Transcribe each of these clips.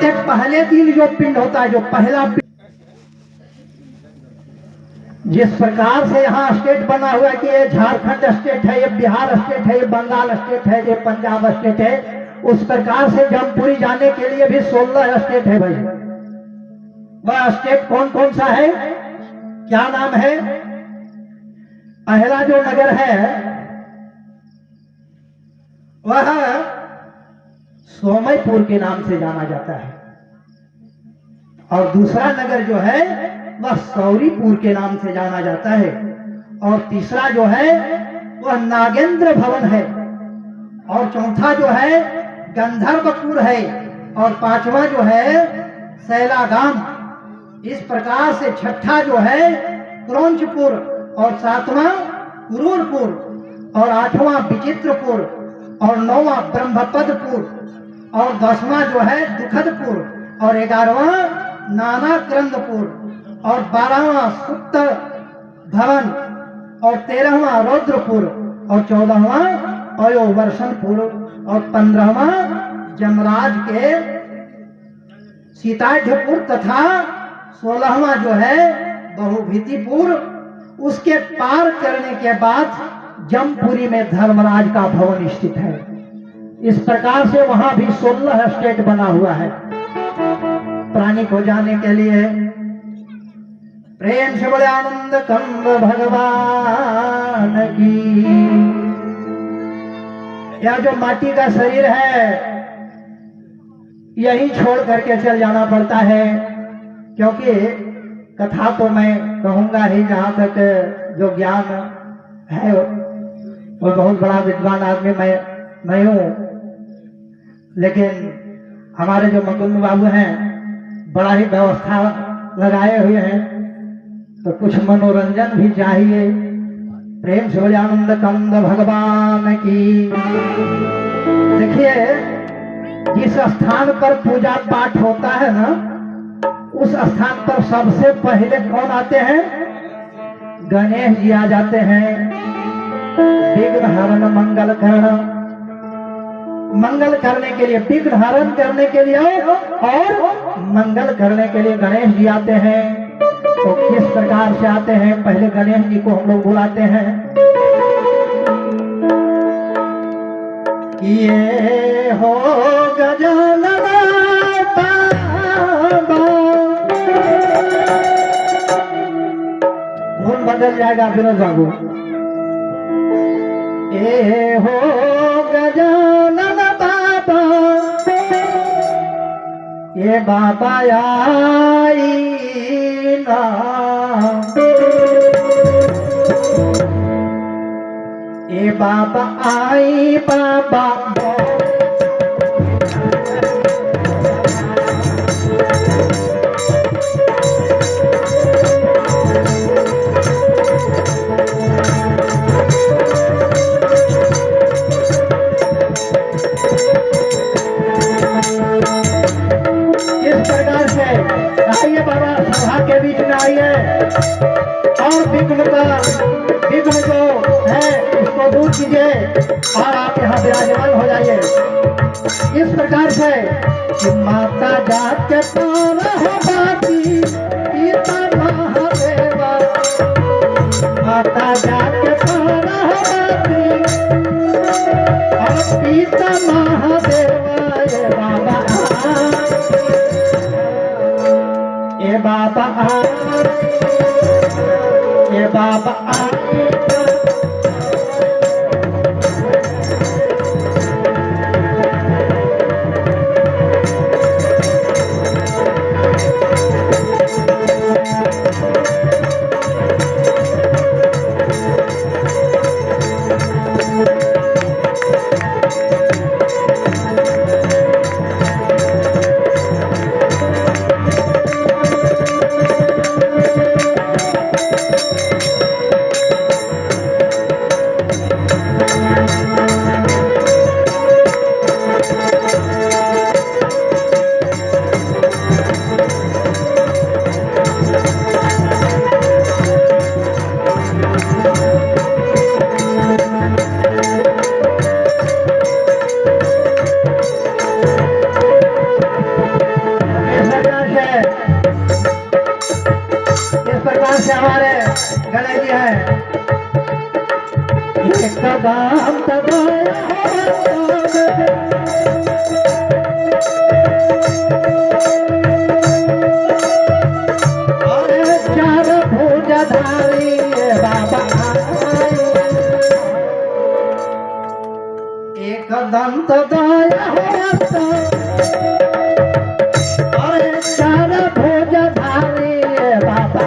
सबसे पहले दिन जो पिंड होता है, जो पहला पिंड, जिस प्रकार से यहाँ स्टेट बना हुआ है कि ये झारखंड स्टेट है, ये बिहार स्टेट है, ये बंगाल स्टेट है, ये पंजाब स्टेट है, उस प्रकार से जमपुरी जाने के लिए भी 16 स्टेट है भाई। वह स्टेट कौन कौन सा है, क्या नाम है? पहला जो नगर है वह सोमयपुर के नाम से जाना जाता है, और दूसरा नगर जो है वह सौरीपुर के नाम से जाना जाता है, और तीसरा जो है वह नागेंद्र भवन है, और चौथा जो है गंधर्वपुर है, और पांचवा जो है सैलागाम। इस प्रकार से छठा जो है क्रौंचपुर, और सातवां कुरूरपुर, और आठवां विचित्रपुर, और नौवां ब्रह्मपदपुर, और 10वां जो है दुखदपुर, और 11वां नानाक्रंदपुर, और 12वां सुप्त भवन, और 13वां रौद्रपुर, और 14वां अयोवर्षणपुर, और 15वां जमराज के सीताढ़पुर, तथा 16वां जो है बहुभीतिपुर। उसके पार करने के बाद जमपुरी में धर्मराज का भवन स्थित है। इस प्रकार से वहां भी 16 स्टेट बना हुआ है। प्राणी को जाने के लिए प्रेम से बोले आनंद कंद भगवान की। यह जो माटी का शरीर है यही छोड़ करके चल जाना पड़ता है, क्योंकि कथा तो मैं कहूंगा ही, जहां तक जो ज्ञान है वो बहुत बड़ा विद्वान आदमी मैं नहीं हूं, लेकिन हमारे जो मुकुंद बाबू हैं बड़ा ही व्यवस्था लगाए हुए हैं, तो कुछ मनोरंजन भी चाहिए। प्रेम से बोले आनंद कंद भगवान की। देखिए, जिस स्थान पर पूजा पाठ होता है ना, उस स्थान पर सबसे पहले कौन आते हैं? गणेश जी आ जाते हैं। विघ्न हरण मंगल करण, मंगल करने के लिए, विघ्न हरण करने के लिए और मंगल करने के लिए गणेश जी आते हैं। तो किस प्रकार से आते हैं? पहले गणेश जी को हम लोग बुलाते हैं। ये हो गजानन बाबा, धुन बदल जाएगा विनोद बाबू। ए हो गजानन बाबा, ये बाबा आई ना, ये बाबा आई बाबा। आइए बाबा, सभा के बीच में आइए, और विघ्न जो है उसको दूर कीजिए, और आप यहाँ विराजमान हो जाइए। इस प्रकार से कि माता जाके पारा हो बाती पिता महादेवा, माता जाके पारा हो बाती और पिता महादेवा। ये बाबा ये बाबा से हमारे गणेश जी हैं। एक दाम दबाया अरे चार भुजधारी बाबा एक दंत दया अरे चार भुजधारी बाबा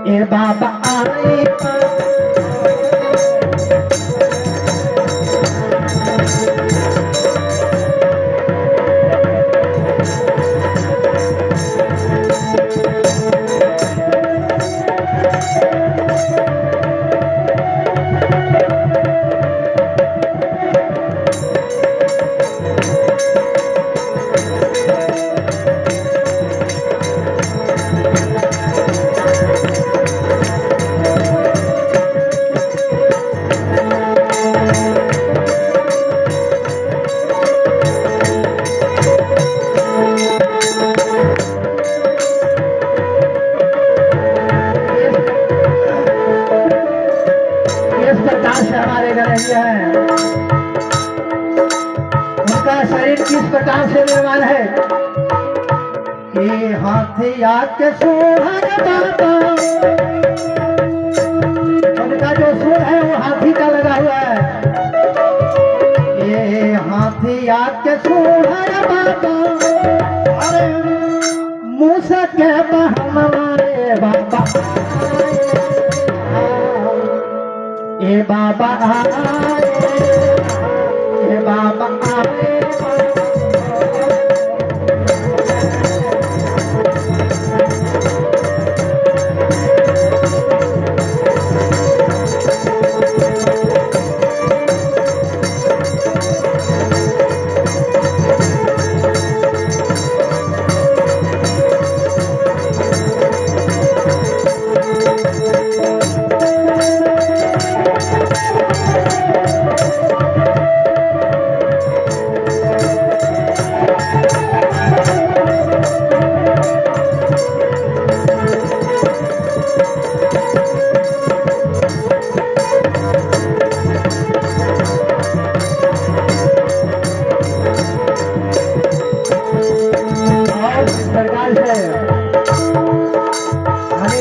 ए बाबा आई हमारे गणेश हैं। उनका शरीर किस प्रकार से निर्माण है कि हाथिया के सोहर बाबा उनका जो सूर है वो हाथी का लगा हुआ है। ये हाथिया के सोहर बाबा अरे मूसा के बहनवारे बाबा ए बाबा आए ए बाबा आए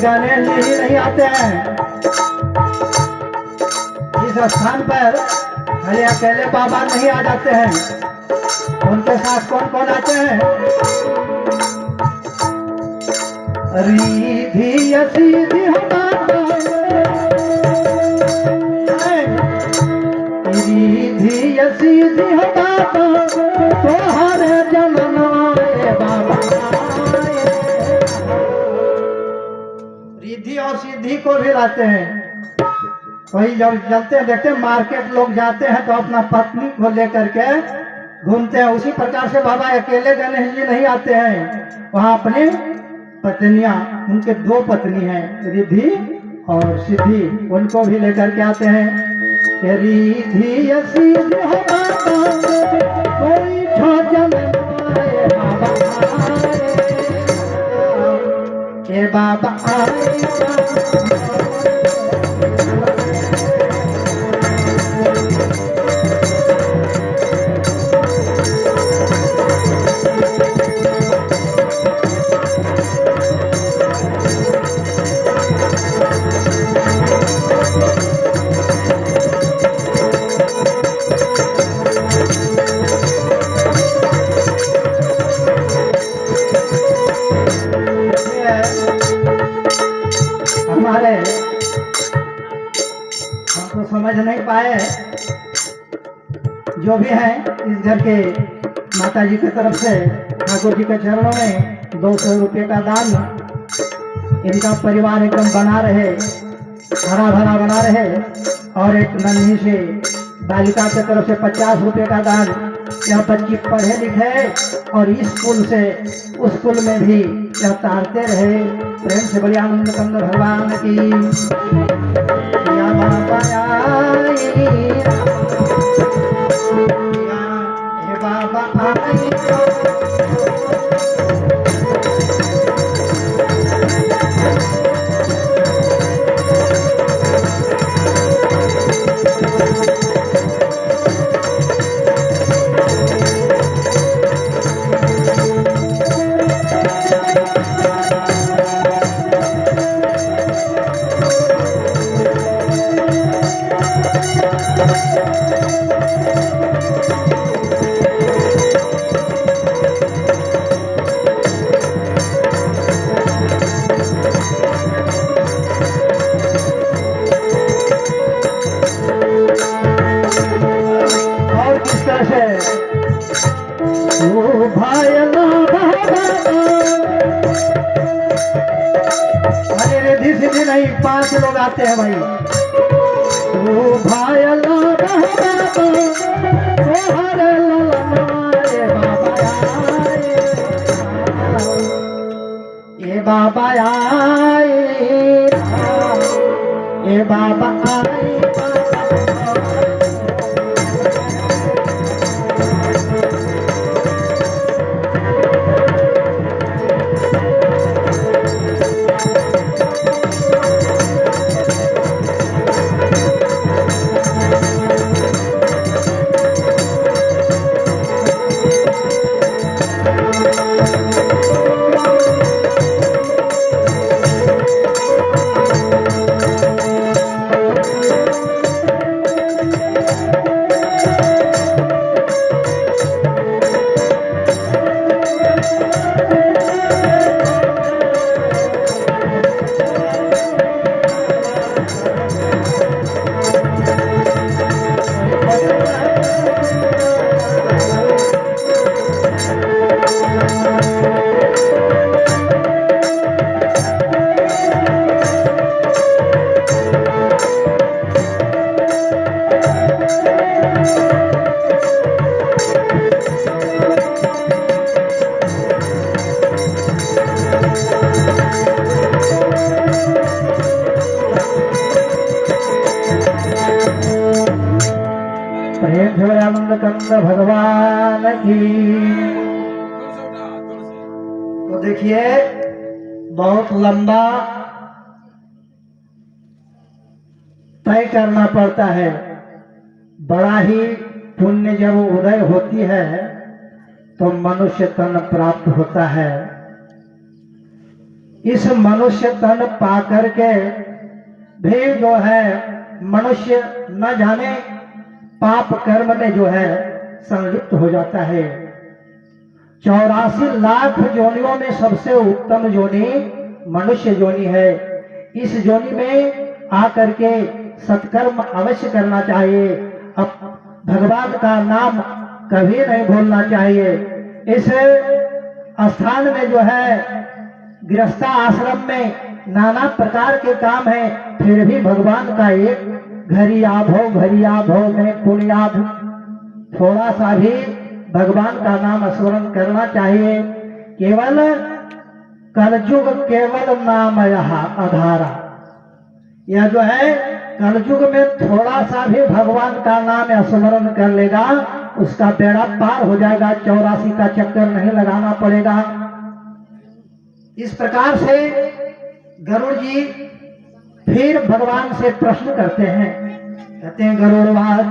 गणेश जी ही नहीं आते हैं इस स्थान पर, खाली अकेले बाबा नहीं आ जाते हैं। उनके साथ कौन कौन आते हैं? रिधि सीधी रिधि सीधी तोहर जननाए बाबा। रिद्धि और सिद्धि को भी लाते हैं। वही जब चलते हैं देखते हैं मार्केट लोग जाते हैं तो अपना पत्नी को लेकर के घूमते हैं। उसी प्रकार से बाबा अकेले गणेश जी नहीं आते हैं, वहाँ अपने पत्नियां, उनके दो पत्नी हैं रिद्धि और सिद्धि, उनको भी लेकर के आते हैं। रिद्धि सिद्धि हो बाबा कोई जनमाए बाबा ए बाबा हमारे हम तो समझ नहीं पाए, जो भी है इस घर के माता जी की तरफ से ठाकुर जी के चरणों में 200 रुपये का दान, इनका परिवार एकदम बना रहे, हरा भरा बना रहे। और एक नन्ही से बालिका की तरफ से 50 रुपये का दान। यह बच्ची पढ़े लिखे और इस स्कूल से उस स्कूल में भी यह तारते रहे। प्रेम से बड़ी आनंद कंद भगवान की या बाबा आई, या हे बाबा आई। 5 लोग आते हैं भाई। ओ भाई बाबा आए, ए बाबा आए, प्रेम कंद भगवान की। तो देखिए बहुत लंबा तय करना पड़ता है। बड़ा ही पुण्य जब उदय होती है तो मनुष्य तन प्राप्त होता है। इस मनुष्य तन पाकर के भी जो है मनुष्य न जाने पाप कर्म में जो है संलिप्त हो जाता है। 84 लाख जोनियों में सबसे उत्तम जोनी मनुष्य जोनी है। इस जोनी में आकर के सत्कर्म अवश्य करना चाहिए। अब भगवान का नाम कभी नहीं भूलना चाहिए। इस स्थान में जो है गृहस्था आश्रम में नाना प्रकार के काम है, फिर भी भगवान का एक घरिया भो में पुण्याभ थोड़ा सा भी भगवान का नाम स्मरण करना चाहिए। केवल कलयुग केवल नाम आधारा। यह जो है कलयुग में थोड़ा सा भी भगवान का नाम स्मरण कर लेगा उसका बेड़ा पार हो जाएगा। 84 का चक्कर नहीं लगाना पड़ेगा। इस प्रकार से गरुड़ जी फिर भगवान से प्रश्न करते हैं। कहते हैं गरुड़वाद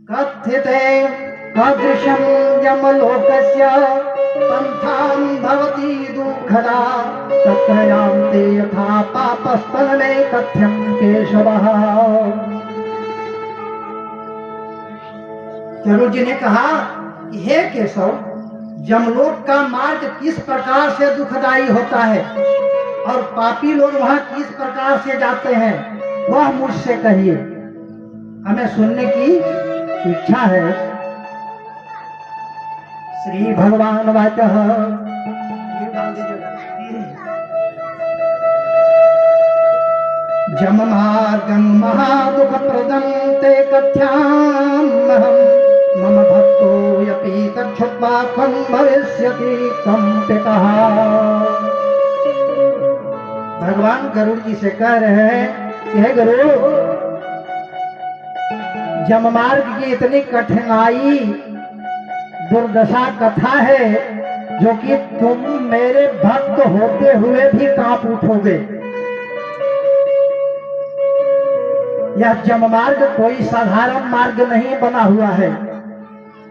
कथ्यते कदृशं यमलोकस्य पंथां भवति दुःखदा तत्र यान्ति यथा पापस्थल में कथ्यं केशवः। गरुड़ जी ने कहा कि हे केशव, यमलोक का मार्ग किस प्रकार से दुखदाई होता है और पापी लोग वहां किस प्रकार से जाते हैं वह मुझसे कहिए, हमें सुनने की इच्छा है। श्री भगवान वाचः जम मार्गं महादुख प्रदं ते कथ्याम्यहम् मम भक्तो यपि तच्छ्रुत्वा त्वं भविष्यति कंपितः। भगवान गरुड़ जी से कह रहे हैं कि हे गरुड़, जम मार्ग की इतनी कठिनाई दुर्दशा कथा है जो कि तुम मेरे भक्त होते हुए भी कांप उठोगे। यह जम मार्ग कोई साधारण मार्ग नहीं बना हुआ है।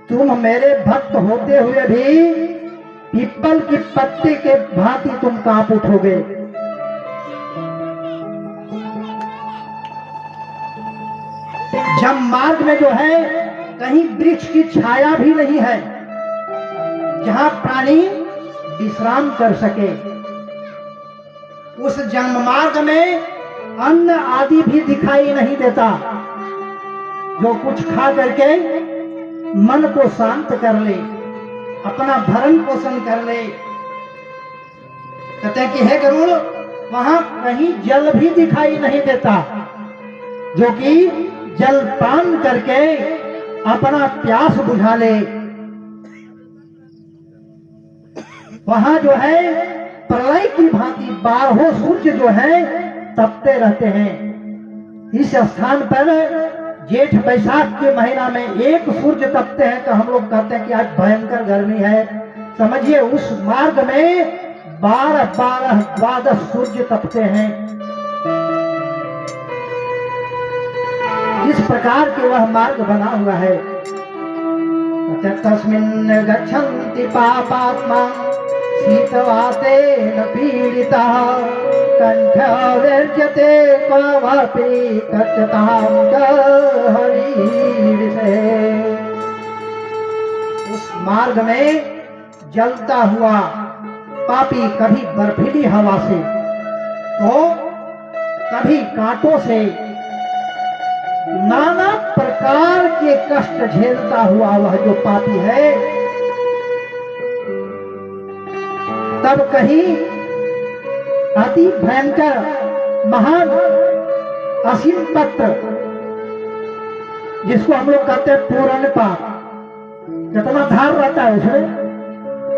तुम मेरे भक्त होते हुए भी पीपल की पत्ती के भांति तुम कांप उठोगे। जम मार्ग में जो है कहीं वृक्ष की छाया भी नहीं है जहां प्राणी विश्राम कर सके। उस जन्म मार्ग में अन्न आदि भी दिखाई नहीं देता जो कुछ खा करके मन को शांत कर ले, अपना भरण पोषण कर ले। कहते हैं कि हे गरुड़, वहां कहीं जल भी दिखाई नहीं देता, जो कि जल पान करके अपना प्यास बुझा ले। वहां जो है प्रलय की भांति 12 सूर्य जो है तपते रहते हैं। इस स्थान पर जेठ बैसाख के महीना में एक सूर्य तपते हैं तो हम लोग कहते हैं कि आज भयंकर गर्मी है। समझिए उस मार्ग में 12 सूर्य तपते हैं। इस प्रकार के वह मार्ग बना हुआ है। तस्मिन् गच्छन्ति पापात्मा शीतवातेन पीडितः कंठविर्जते क्वापि कच्यतां हरिविषे। उस मार्ग में जलता हुआ पापी कभी बर्फीली हवा से तो कभी कांटों से नाना प्रकार के कष्ट झेलता हुआ वह जो पापी है, तब कहीं अति भयंकर महान असीम पत्र, जिसको हम लोग कहते हैं पूर्ण पाप, कितना धार रहता है उसमें।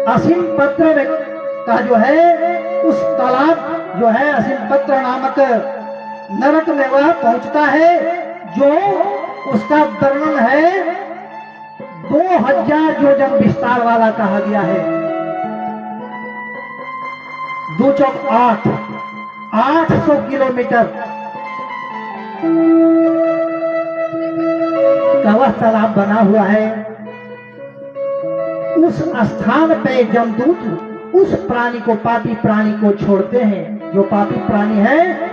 असीम पत्र में का जो है उस तालाब जो है असीम पत्र नामक नरक में वह पहुंचता है, जो उसका वर्णन है 2000 योजन विस्तार वाला कहा गया है। 2 चौक 800 किलोमीटर का वह तालाब बना हुआ है। उस स्थान पे जमदूत उस प्राणी को, पापी प्राणी को छोड़ते हैं। जो पापी प्राणी है